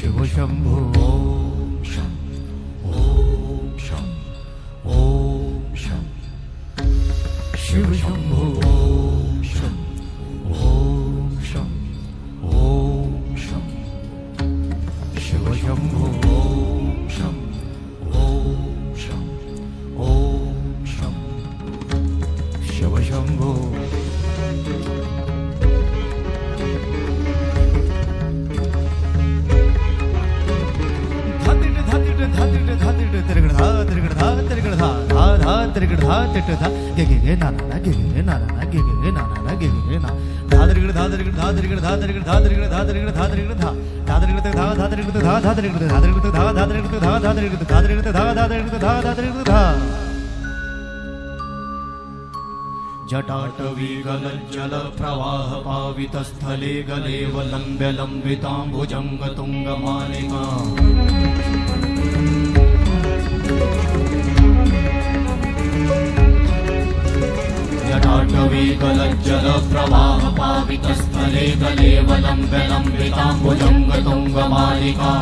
शिव शंभो ओम शं ओम शं ओम शं शिव शंभो ओम शं ओम शं ओम शं शिव शंभो ओम शं ओम शं ओम शं शिव शंभो जटाटवीगलज्जल प्रवाह पावितस्थले गलेवलम्ब्य लम्बिताम्बुजङ्गतुङ्गमालिका जटाटवीगलज्जल प्रवाह पावितस्थले गलेवलम्ब्य लम्बिताम्बुजङ्गतुङ्गमालिका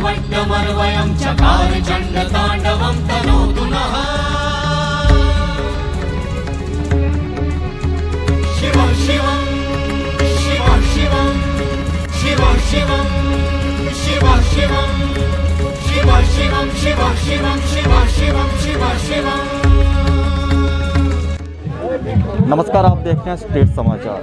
वट्टमर्वयं चकार चण्डताण्डवं तनोतु नः शिव शिवं शिव शिवं शिव शिवं शिव शिवं शिव शिवं शिव शिवं शिव शिवं शिव शिवं। नमस्कार, आप देख रहे हैं स्टेट समाचार।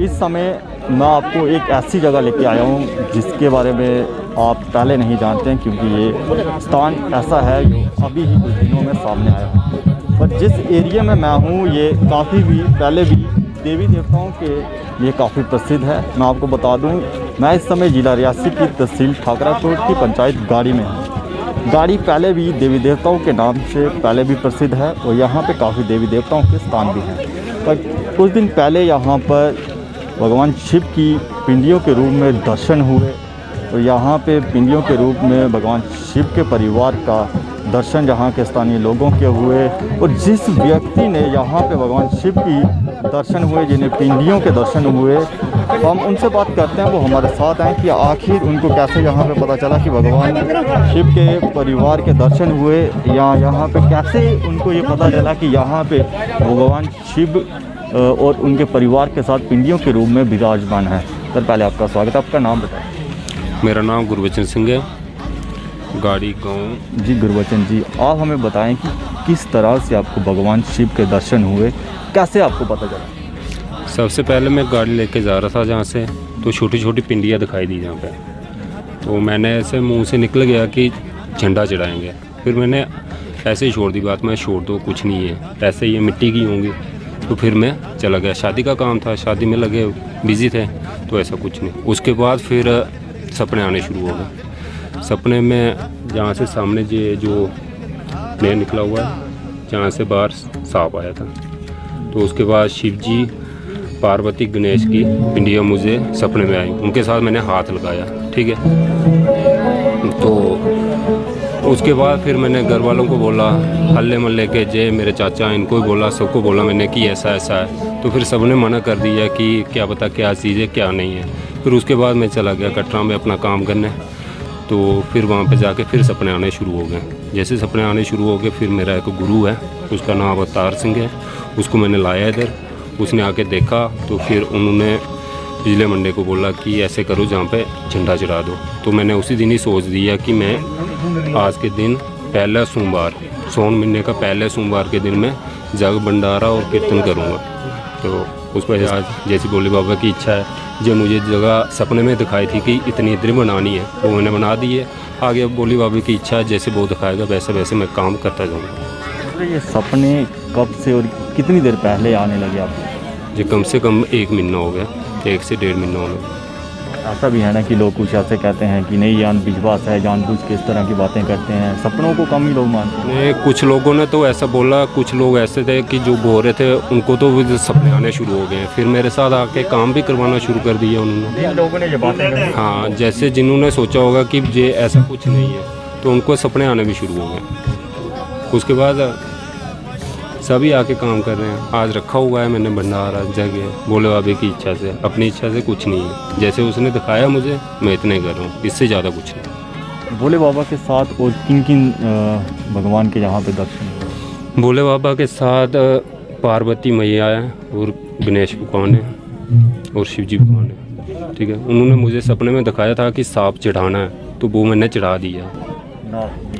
इस समय मैं आपको एक ऐसी जगह लेके आया हूँ जिसके बारे में आप पहले नहीं जानते हैं, क्योंकि ये स्थान ऐसा है जो अभी ही कुछ दिनों में सामने आया है। पर जिस एरिया में मैं हूँ ये काफ़ी भी पहले भी देवी देवताओं के लिए काफ़ी प्रसिद्ध है। मैं आपको बता दूँ, मैं इस समय ज़िला रियासी की तहसील ठाकराकोट की पंचायत गाड़ी में हूँ। गाड़ी पहले भी देवी देवताओं के नाम से पहले भी प्रसिद्ध है और यहाँ पे काफ़ी देवी देवताओं के स्थान भी हैं। पर कुछ दिन पहले यहाँ पर भगवान शिव की पिंडियों के रूप में दर्शन हुए और यहाँ पे पिंडियों के रूप में भगवान शिव के परिवार का दर्शन यहाँ के स्थानीय लोगों के हुए। और जिस व्यक्ति ने यहाँ पे भगवान शिव की दर्शन हुए, जिन्हें पिंडियों के दर्शन हुए, हम उनसे बात करते हैं। वो हमारे साथ हैं कि आखिर उनको कैसे यहाँ पे पता चला कि भगवान शिव के परिवार के दर्शन हुए, या यहाँ पे कैसे उनको ये पता चला कि यहाँ पे भगवान शिव और उनके परिवार के साथ पिंडियों के रूप में विराजमान है। सर, पहले आपका स्वागत है। आपका नाम बताएं। मेरा नाम गुरबचन सिंह है, गाड़ी गाँव। जी गुरबचन जी, आप हमें बताएं कि किस तरह से आपको भगवान शिव के दर्शन हुए, कैसे आपको पता चला? सबसे पहले मैं गाड़ी लेके जा रहा था जहाँ से, तो छोटी छोटी पिंडियाँ दिखाई दी जहाँ पे। तो मैंने ऐसे मुंह से निकल गया कि झंडा चढ़ाएंगे। फिर मैंने ऐसे ही छोड़ दी बात, मैं छोड़ दो, कुछ नहीं है, ऐसे ये मिट्टी की होंगी। तो फिर मैं चला गया, शादी का काम था, शादी में लगे बिजी थे, तो ऐसा कुछ नहीं। उसके बाद फिर सपने आने शुरू हो गए। सपने में जहाँ से सामने जो नया निकला हुआ है, जहाँ से बाहर सांप आया था, तो उसके बाद शिव जी, पार्वती, गणेश की पिंडियाँ मुझे सपने में आई। उनके साथ मैंने हाथ लगाया, ठीक है। तो उसके बाद फिर मैंने घर वालों को बोला, हल्ले मल्ले के जे मेरे चाचा, इनको भी बोला, सबको बोला मैंने कि ऐसा ऐसा है। तो फिर सबने मना कर दिया कि क्या पता क्या चीज़ है क्या नहीं है। फिर उसके बाद मैं चला गया कटरा में अपना काम करने। तो फिर वहाँ पे जाके फिर सपने आने शुरू हो गए। जैसे सपने आने शुरू हो गए, फिर मेरा एक गुरु है, उसका नाम अवतार सिंह है, उसको मैंने लाया इधर। उसने आके देखा, तो फिर उन्होंने बिजली मंडे को बोला कि ऐसे करो, जहाँ पे झंडा चढ़ा दो। तो मैंने उसी दिन ही सोच दिया कि मैं आज के दिन पहला सोमवार, सोन महीने का पहले सोमवार के दिन मैं जग भंडारा और कीर्तन करूँगा। तो उस पर आज जैसी भोले बाबा की इच्छा है, जो मुझे जगह सपने में दिखाई थी कि इतनी इतनी बनानी है, वो मैंने बना दी है। आगे अब भोले बाबा की इच्छा है, जैसे वो दिखाएगा वैसे वैसे मैं काम करता जाऊँगा। ये सपने कब से और कितनी देर पहले आने लगे आपको? जो कम से कम 1 महीना हो गया, 1 से 1.5 महीना हो गया। ऐसा भी है ना कि लोग कुछ ऐसे कहते हैं कि नहीं, यान विश्वास है, जानबूझ के इस तरह की बातें करते हैं, सपनों को कम ही लोग मानते हैं। कुछ लोगों ने तो ऐसा बोला, कुछ लोग ऐसे थे कि जो बोल रहे थे उनको तो वो सपने आने शुरू हो गए। फिर मेरे साथ आके काम भी करवाना शुरू कर दिया उन्होंने। जिन लोगों ने ये बातें कही, हाँ, जैसे जिन्होंने सोचा होगा कि ये ऐसा कुछ नहीं है, तो उनको सपने आने भी शुरू हो गए। उसके बाद सभी आके काम कर रहे हैं। आज रखा हुआ है मैंने भंडारा जगह भोले बाबे की इच्छा से, अपनी इच्छा से कुछ नहीं है। जैसे उसने दिखाया मुझे, मैं इतना ही कर रहा हूँ, इससे ज़्यादा कुछ नहीं। भोले बाबा के साथ और किन किन भगवान के यहाँ पे दर्शन हुए? भोले बाबा के साथ पार्वती मैया है और गणेश भगवान है और शिव जी भगवान है। ठीक है, उन्होंने मुझे सपने में दिखाया था कि सांप चढ़ाना है, तो वो मैंने चढ़ा दिया।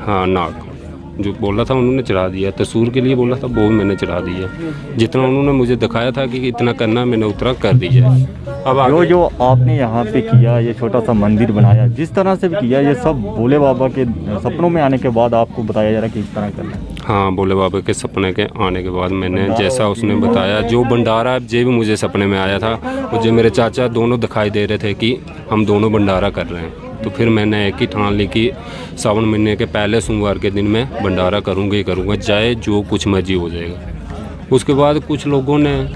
हाँ, नाग जो बोला था उन्होंने चढ़ा दिया। तसूर के लिए बोला था वो भी मैंने चढ़ा दिया। जितना उन्होंने मुझे दिखाया था कि इतना करना, मैंने उतना कर दिया। अब जो आपने यहाँ पे किया, ये छोटा सा मंदिर बनाया, जिस तरह से भी किया, ये सब भोले बाबा के सपनों में आने के बाद आपको बताया जा रहा है कि इस तरह करना है? हाँ, भोले बाबा के सपने के आने के बाद मैंने जैसा उसने बताया, जो भंडारा जे भी मुझे सपने में आया था, मुझे मेरे चाचा दोनों दिखाई दे रहे थे कि हम दोनों भंडारा कर रहे हैं। तो फिर मैंने एक ही ठान ली कि सावन महीने के पहले सोमवार के दिन मैं भंडारा करूँगा ही करूँगा, चाहे जो कुछ मर्जी हो जाएगा। उसके बाद कुछ लोगों ने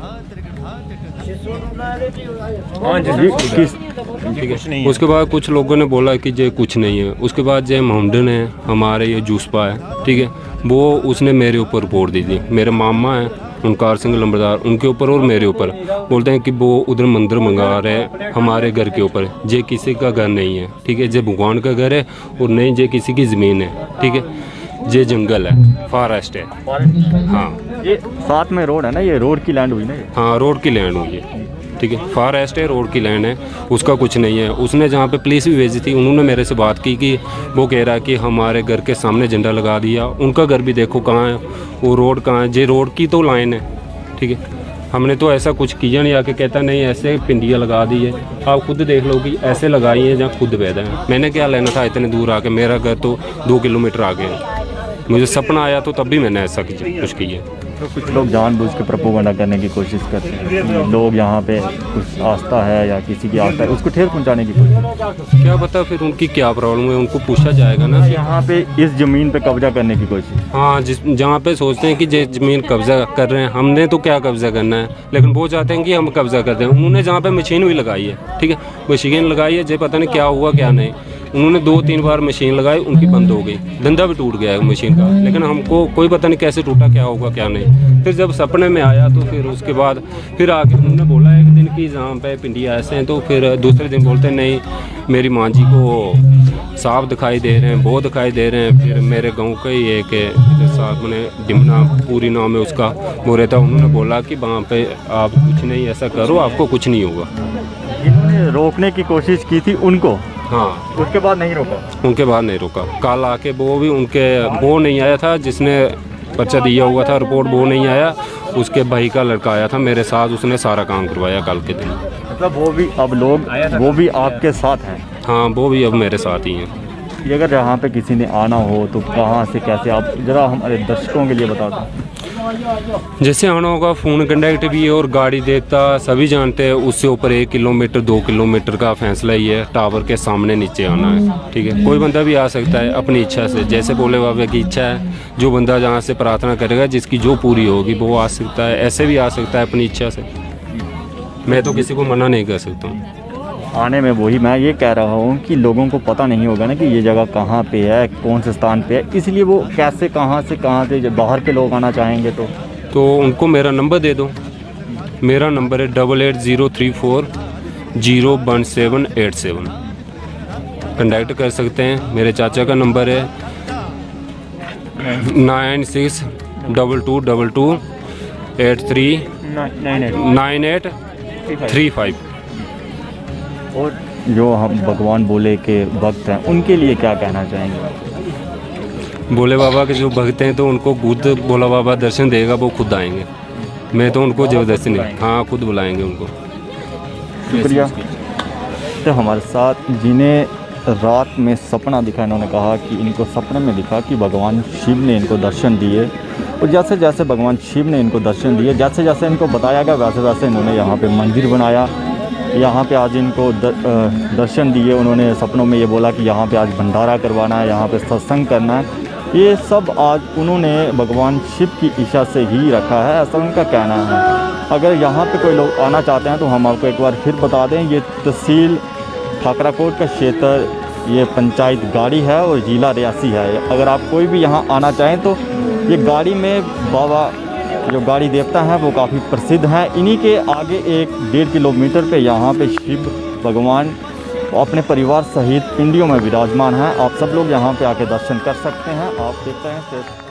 उसके बाद कुछ लोगों ने बोला कि ये कुछ नहीं है। उसके बाद जय मोहम्मदन है, हमारे ये जूसपा है, ठीक है, वो उसने मेरे ऊपर रिपोर्ट दी थी। मेरे मामा हैं ओंकार सिंह लंबरदार, उनके ऊपर और मेरे ऊपर बोलते हैं कि वो उधर मंदिर मंगा रहे हैं हमारे घर के ऊपर। ये किसी का घर नहीं है, ठीक है, ये भगवान का घर है और नहीं ये किसी की ज़मीन है, ठीक है, ये जंगल है, फॉरेस्ट है। हाँ, ये साथ में रोड है ना, ये रोड की लैंड हुई ना? हाँ, रोड की लैंड हुई है, ठीक है, फॉरेस्ट है, रोड की लैंड है, उसका कुछ नहीं है। उसने जहाँ पे पुलिस भी भेजी थी, उन्होंने मेरे से बात की कि वो कह रहा है कि हमारे घर के सामने झंडा लगा दिया। उनका घर भी देखो कहाँ है, वो रोड कहाँ है, ये रोड की तो लाइन है, ठीक है। हमने तो ऐसा कुछ किया नहीं। आके कहता नहीं ऐसे पिंडियाँ लगा दी है, आप खुद देख लो कि ऐसे लगाई है जहाँ खुद पैदा है। मैंने क्या लेना था इतने दूर आके, मेरा घर तो 2 किलोमीटर आगे है। मुझे सपना आया तो तब भी मैंने ऐसा कुछ किया। तो कुछ लोग जानबूझ के प्रोपेगेंडा करने की कोशिश करते हैं, लोग यहाँ पे कुछ आस्था है या किसी की आस्था है, उसको ठेस पहुँचाने की कोशिश। क्या पता फिर उनकी क्या प्रॉब्लम है, उनको पूछा जाएगा ना। यहाँ पे इस ज़मीन पे कब्जा करने की कोशिश। हाँ, जहाँ पे सोचते हैं कि ये ज़मीन कब्जा कर रहे हैं, हमने तो क्या कब्जा करना है, लेकिन वो चाहते हैं कि हम कब्जा करते हैं। उन्होंने जहाँ पे मशीन भी लगाई है, ठीक है, मशीन लगाई है, ये पता नहीं क्या हुआ क्या नहीं। उन्होंने 2-3 बार मशीन लगाई, उनकी बंद हो गई, धंधा भी टूट गया है मशीन का। लेकिन हमको कोई पता नहीं कैसे टूटा, क्या होगा क्या नहीं। फिर जब सपने में आया तो फिर उसके बाद फिर आके उन्होंने बोला एक दिन कि जहाँ पे पिंडिया ऐसे हैं, तो फिर दूसरे दिन बोलते नहीं मेरी माँ जी को सांप दिखाई दे रहे हैं, वो दिखाई दे रहे हैं। फिर मेरे गाँव का ही एक साहब ने डिमना पूरी नाम है उसका, वो रहता, उन्होंने बोला कि वहाँ पे आप कुछ नहीं ऐसा करो, आपको कुछ नहीं होगा। इन्होंने रोकने की कोशिश की थी उनको, हाँ, उसके बाद नहीं रोका। उनके बाद नहीं रोका। कल आके वो भी वो नहीं आया था जिसने पर्चा दिया हुआ था, रिपोर्ट वो नहीं आया, उसके भाई का लड़का आया था मेरे साथ, उसने सारा काम करवाया कल के दिन। मतलब वो भी अब लोग वो भी आपके साथ हैं? हाँ, वो भी अब मेरे साथ ही हैं। ये अगर यहाँ पे किसी ने आना हो तो कहाँ से कैसे, आप ज़रा हमारे दर्शकों के लिए बता दें। जैसे आना होगा, फ़ोन कॉन्टैक्ट भी है और गाड़ी देखता सभी जानते हैं, उससे ऊपर 1 किलोमीटर 2 किलोमीटर का फैसला ही है, टावर के सामने नीचे आना है, ठीक है। कोई बंदा भी आ सकता है अपनी इच्छा से, जैसे भोले बाबा की इच्छा है, जो बंदा जहाँ से प्रार्थना करेगा, जिसकी जो पूरी होगी वो आ सकता है, ऐसे भी आ सकता है अपनी इच्छा से। मैं तो किसी को मना नहीं कर सकता हूँ आने में। वही मैं ये कह रहा हूँ कि लोगों को पता नहीं होगा ना कि ये जगह कहाँ पे है, कौन से स्थान पे है, इसलिए वो कैसे कहाँ से जब बाहर के लोग आना चाहेंगे तो उनको मेरा नंबर दे दो। मेरा नंबर है 8803401787। कंटैक्ट कर सकते हैं। मेरे चाचा का नंबर है 9622239835। और जो हम भगवान भोले के भक्त हैं उनके लिए क्या कहना चाहेंगे? भोले बाबा के जो भक्त हैं तो उनको खुद भोला बाबा दर्शन देगा, वो खुद आएंगे। मैं तो उनको ज़बरदस्ती नहीं, हाँ, खुद बुलाएंगे उनको। शुक्रिया। तो हमारे साथ जिन्हें रात में सपना दिखा, इन्होंने कहा कि इनको सपने में दिखा कि भगवान शिव ने इनको दर्शन दिए, और जैसे जैसे भगवान शिव ने इनको दर्शन दिए, जैसे जैसे इनको बताया गया वैसे वैसे इन्होंने यहाँ पे मंदिर बनाया। यहाँ पे आज इनको दर्शन दिए। उन्होंने सपनों में ये बोला कि यहाँ पे आज भंडारा करवाना है, यहाँ पे सत्संग करना है। ये सब आज उन्होंने भगवान शिव की इच्छा से ही रखा है, ऐसा उनका कहना है। अगर यहाँ पे कोई लोग आना चाहते हैं तो हम आपको एक बार फिर बता दें, ये तहसील ठाकराकोट का क्षेत्र, ये पंचायत गाड़ी है और ज़िला रियासी है। अगर आप कोई भी यहाँ आना चाहें तो ये गाड़ी में बाबा जो गाड़ी देवता हैं वो काफ़ी प्रसिद्ध हैं। इन्हीं के आगे 1-1.5 किलोमीटर पे यहाँ पे शिव भगवान अपने परिवार सहित पिंडियों में विराजमान हैं। आप सब लोग यहाँ पे आके दर्शन कर सकते हैं। आप देखते हैं